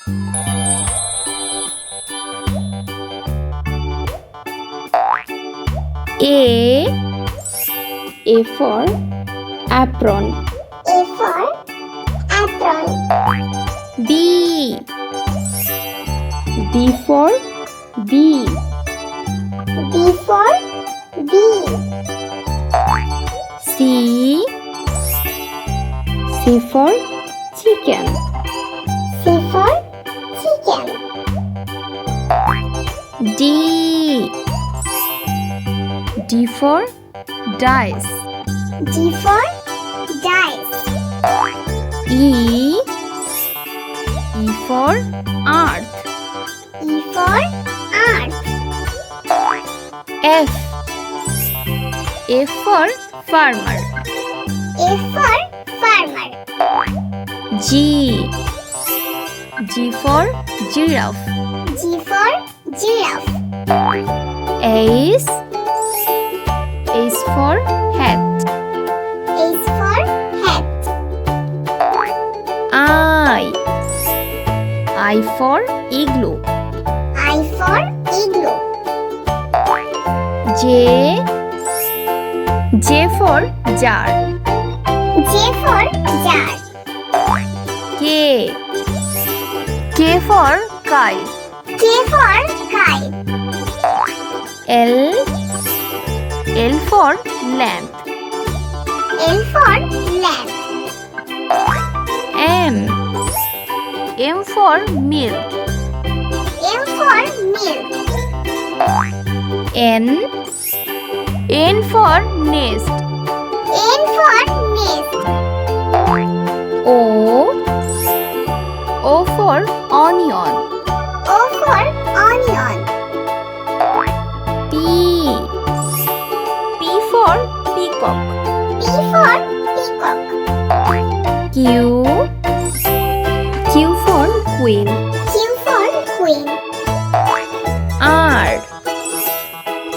A for apron. A for apron. B for bee. B for bee. C for chicken. C for chicken. D for dice. D for dice. E for earth. E for earth. F for farmer. F for farmer. G for giraffe. G for giraffe. H for hat. H for hat. I for igloo. I for igloo. J for jar. J for jar. K for kite. K for kite. L for lamp. L for lamp. M for milk. M for milk. N for nest. N for nest. O for onion. O for onion. P for peacock. P for peacock. Q for queen. Q for queen.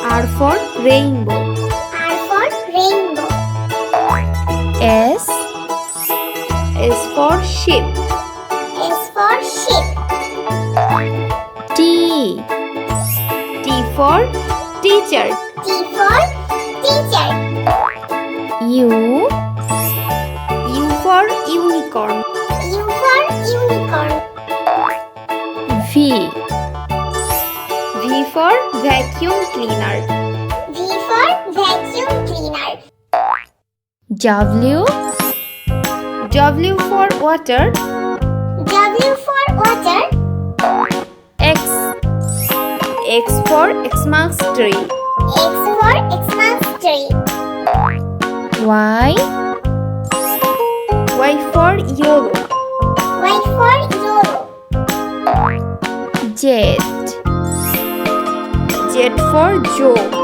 R for rainbow. R for rainbow. S for sheep. S for sheep. T for teacher. T for teacher. U for unicorn. U for unicorn. V for vacuum cleaner. V for vacuum cleaner. W for water. W for water. X for Xmas tree. X for Xmas tree. Y for yellow. Y for yellow. Z for joke.